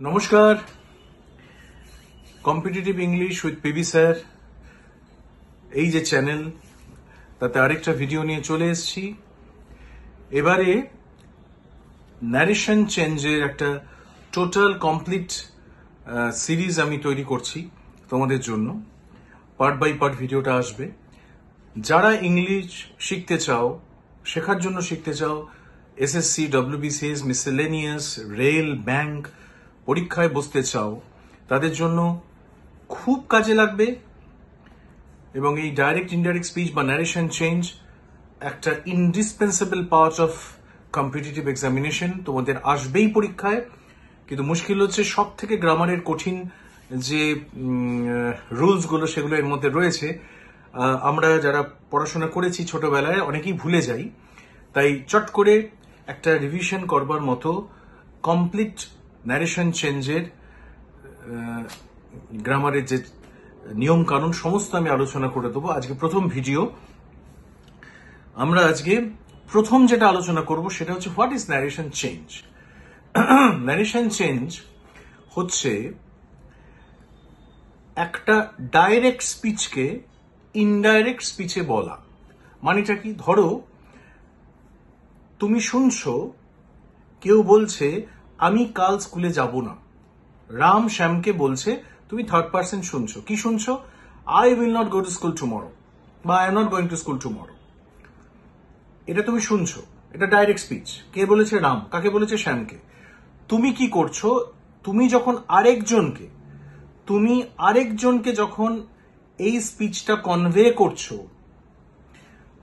নমস্কার, competitive English with PB sir এই যে চ্যানেল, তাতে আরেকটা ভিডিও নিয়ে চলে এসেছি। এবারে ন্যারেশন চেঞ্জের একটা টোটাল কমপ্লিট সিরিজ আমি তৈরি করছি তোমাদের জন্য। পার্ট বাই পার্ট ভিডিওটা আসবে। যারা ইংলিশ শিখতে চাও, শেখার জন্য শিখতে চাও, SSC, WBCS, miscellaneous, rail, bank পরীক্ষায় বসতে চাও, তাদের জন্য খুব কাজে লাগবে। এবং এই ডাইরেক্ট ইনডাইরেক্ট স্পিচ বা ন্যারেশন চেঞ্জ একটা indispensable part of competitive examination. তোমাদের আসবেই পরীক্ষায়, কিন্তু মুশকিল হচ্ছে সব থেকে গ্রামারের কঠিন যে রুলসগুলো সেগুলো এর মধ্যে রয়েছে। আমরা যারা পড়াশোনা করেছি ছোটবেলায় অনেকেই ভুলে যাই, তাই চট করে একটা রিভিশন করবার মতো কমপ্লিট ন্যারেশন চেঞ্জের গ্রামারের যে নিয়ম কানুন সমস্ত আমি আলোচনা করে দেবো। আজকে প্রথম ভিডিও। আমরা আজকে প্রথম যেটা আলোচনা করব সেটা হচ্ছে what is narration change. Narration change হচ্ছে একটা ডাইরেক্ট স্পিচকে ইনডাইরেক্ট স্পিচে বলা। মানেটা কি? ধরো তুমি শুনছো কেউ বলছে আমি কাল স্কুলে যাব না। রাম শ্যামকে বলছে, তুমি থার্ড পার্সন শুনছো। কি শুনছো? I will not go to school tomorrow বা I am not going to school tomorrow. এটা তুমি শুনছো, এটা ডাইরেক্ট স্পিচ। কে বলেছে? রাম। কাকে বলেছে? শ্যামকে। তুমি কি করছো? তুমি যখন আরেকজনকে যখন এই স্পিচটা কনভে করছো,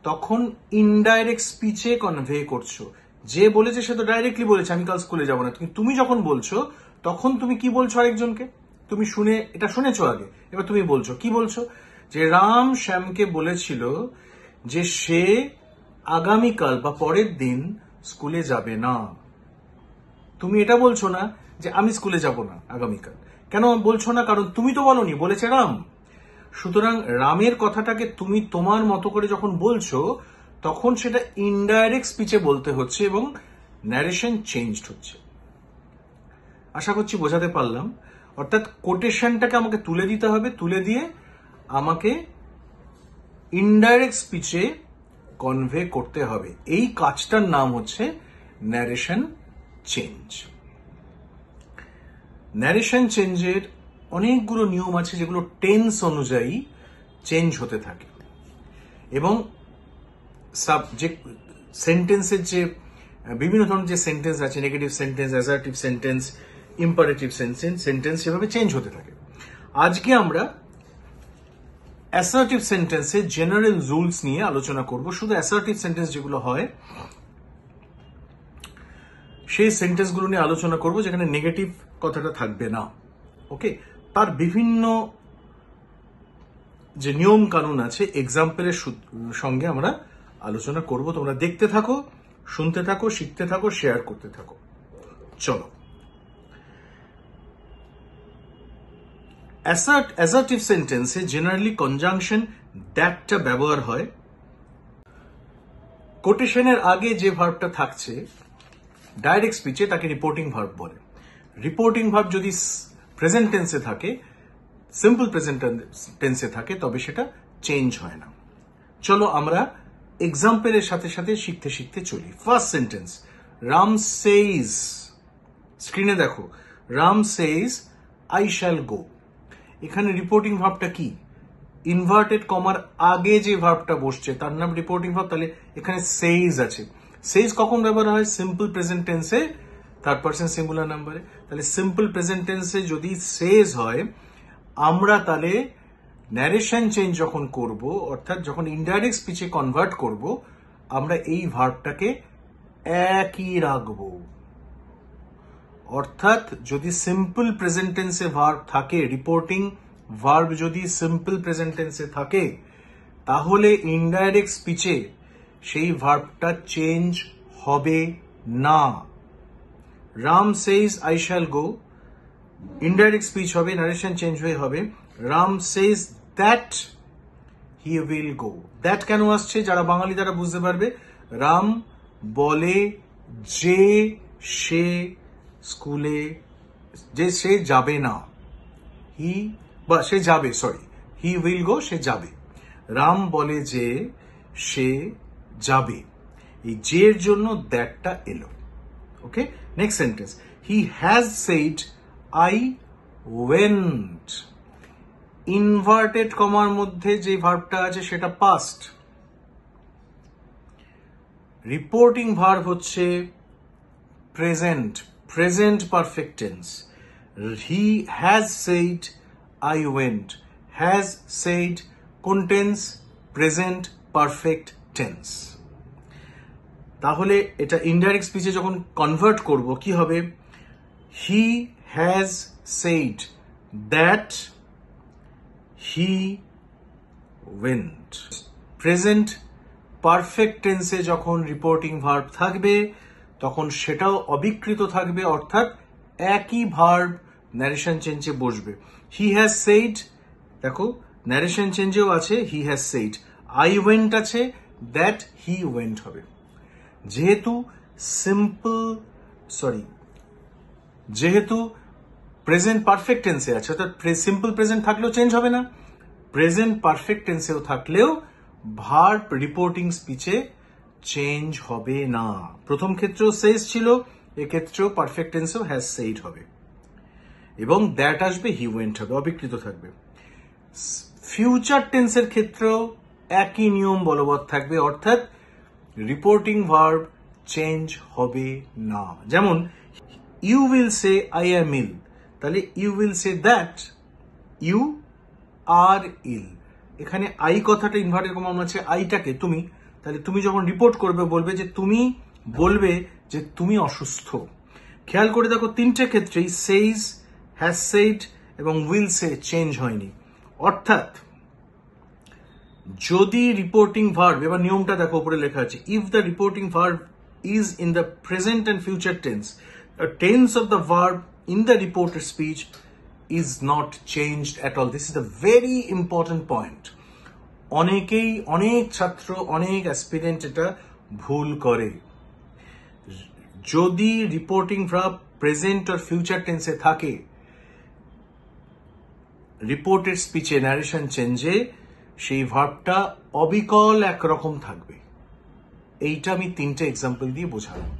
তখন ইনডাইরেক্ট স্পিচে কনভে করছো। যে বলেছে সে তো ডাইরেক্টলি বলেছে আমি কাল স্কুলে যাব না। তুমি যখন বলছো তখন তুমি কি বলছো? আরেকজনকে তুমি এটা শুনেছো আগে, এবার তুমি বলছো। কি বলছো? যে রাম শ্যামকে বলেছিল যে সে আগামীকাল বা পরের দিন স্কুলে যাবে না। তুমি এটা বলছো না যে আমি স্কুলে যাব না আগামীকাল। কেন বলছো না? কারণ তুমি তো বলোনি, বলেছে রাম। সুতরাং রামের কথাটাকে তুমি তোমার মতো করে যখন বলছো, তখন সেটা ইনডাইরেক্ট স্পিচে বলতে হচ্ছে এবং ন্যারেশন চেঞ্জড হচ্ছে। আশা করছি বোঝাতে পারলাম। অর্থাৎ কোটেশনটাকে আমাকে তুলে দিতে হবে, তুলে দিয়ে আমাকে ইনডাইরেক্ট স্পিচে কনভে করতে হবে। এই কাজটার নাম হচ্ছে ন্যারেশন চেঞ্জ। ন্যারেশন চেঞ্জের অনেকগুলো নিয়ম আছে যেগুলো টেন্স অনুযায়ী চেঞ্জ হতে থাকে এবং সেন্টেন্সের যে বিভিন্ন ধরনের যে সেন্টেন্স আছে, negative sentence, assertive sentence, imperative sentence সেভাবে চেঞ্জ হতে থাকে। আজকে আমরা অ্যাসার্টিভ সেন্টেন্সের জেনারেল রুলস নিয়ে আলোচনা করব। শুধু অ্যাসার্টিভ সেন্টেন্স যেগুলো হয় সেই সেন্টেন্সগুলো নিয়ে আলোচনা করব, যেখানে নেগেটিভ কথাটা থাকবে না। ওকে, তার বিভিন্ন যে নিয়ম কানুন আছে এক্সাম্পলের সঙ্গে আমরা আলোচনা করব। তোমরা দেখতে থাকো, শুনতে থাকো, শিখতে থাকো, শেয়ার করতে থাকো। চলো। অ্যাসার্টিভ সেন্টেন্সে জেনারেলি কনজাংশন দ্যাটটা ব্যবহার হয়। কোটেশনের আগে যে ভার্বটা থাকছে ডাইরেক্ট স্পিচে তাকে রিপোর্টিং ভার্ব বলে। রিপোর্টিং ভার্ব যদি প্রেজেন্ট টেন্সে থাকে, সিম্পল প্রেজেন্ট টেন্সে থাকে, তবে সেটা চেঞ্জ হয় না। চলো আমরা এক্সাম্পলের সাথে সাথে শিখতে শিখতে চলি। First sentence, Ram সেইজ। স্ক্রিনে দেখো, রাম সেইজ আই শ্যাল গো। এখানে রিপোর্টিং ভার্বটা কি? ইনভার্টেড কমার আগে যে ভার্বটা বসছে তার নাম রিপোর্টিং ভার্ব। তাহলে এখানে সেইজ আছে। সেইজ কখন ব্যবহার হয়? সিম্পল প্রেজেন্ট টেন্সে, থার্ড পারসন সিঙ্গুলার নাম্বারে। তাহলে সিম্পল প্রেজেন্ট টেন্সে যদি সেইজ হয়, আমরা তাহলে ন্যারেশন চেঞ্জ যখন করব, অর্থাৎ যখন ইনডাইরেক্ট স্পিচে কনভার্ট করব, আমরা এই ভার্বটাকে একই রাখবো। অর্থাৎ যদি সিম্পল প্রেজেন্ট টেন্সে ভার্ব থাকে, রিপোর্টিং ভার্ব যদি সিম্পল প্রেজেন্ট টেন্সে থাকে, তাহলে ইনডাইরেক্ট স্পিচে সেই ভার্বটা চেঞ্জ হবে না। Ram সেইজ I shall go, indirect speech হবে, ন্যারেশন চেঞ্জ হয়ে হবে Ram সেইজ that he will go. That কেন আসছে? যারা বাঙালি তারা বুঝতে পারবে। রাম বলে যে সে স্কুলে যে সে যাবে না, হি বা সে যাবে, সরি, হি উইল গো, সে যাবে। রাম বলে যে সে যাবে, এই যের জন্য দ্যাটটা এলো। Okay, next sentence, he has said I went. Inverted কমার মধ্যে যে ভার্বটা আছে সেটা পাস্ট, রিপোর্টিং ভার্ব হচ্ছে present, present perfect tense. He has said I went, has said কোন টেন্স? Present perfect tense. তাহলে এটা ইনডাইরেক্ট স্পিচে যখন কনভার্ট করব কি হবে? He has said that he went. Present perfect টেন্সে যখন রিপোর্টিং ভার্ব থাকবে তখন সেটাও অবিকৃত থাকবে, অর্থাৎ একই ভার্ব ন্যারেশন চেঞ্জে বসবে। হি হ্যাজ সেইড, দেখো ন্যারেশন চেঞ্জেও আছে he has said, I went আছে, দ্যাট হি ওয়েন্ট হবে। যেহেতু প্রেজেন্ট পারফেক্ট টেন্সে আছে, অর্থাৎ সিম্পল প্রেজেন্ট থাকলেও চেঞ্জ হবে না, প্রেজেন্ট পারফেক্ট টেন্সেও থাকলেও ভার্ব রিপোর্টিং স্পিচে চেঞ্জ হবে না। প্রথম ক্ষেত্রেও সেইজ ছিল, এক্ষেত্রেও পারফেক্ট টেন্সেও হ্যাজ সেইড হবে, এবং দ্যাট আসবে, হি ওয়েন্ট হবে, অবিকৃত থাকবে। ফিউচার টেন্সের ক্ষেত্রেও একই নিয়ম বলবৎ থাকবে, অর্থাৎ রিপোর্টিং ভার্ব চেঞ্জ হবে না। যেমন you will say I am ill, তাহলে you will say that you are ill. এখানে আই কথাটা ইনভার্টেড কমা আছে, আইটাকে তুমি, তাহলে তুমি যখন রিপোর্ট করবে বলবে যে তুমি, বলবে যে তুমি অসুস্থ। খেয়াল করে দেখো তিনটে ক্ষেত্রেই সেইজ, হ্যাজ সেইড এবং উইল সে চেঞ্জ হয়নি। অর্থাৎ যদি রিপোর্টিং ভার্ব, এবার নিয়মটা দেখো উপরে লেখা আছে, if the reporting verb is in the present and future tense, the tense of the verb in the reported speech is not changed at all. This is the very important point. অনেক ছাত্র, অনেক aspirant এটা ভুল করে। যদি reporting verb present আর future টেন্সে থাকে, reported স্পিচে narration চেঞ্জে সেই ভার্বটা অবিকল একরকম থাকবে। এইটা আমি তিনটে এক্সাম্পল দিয়ে বোঝালাম।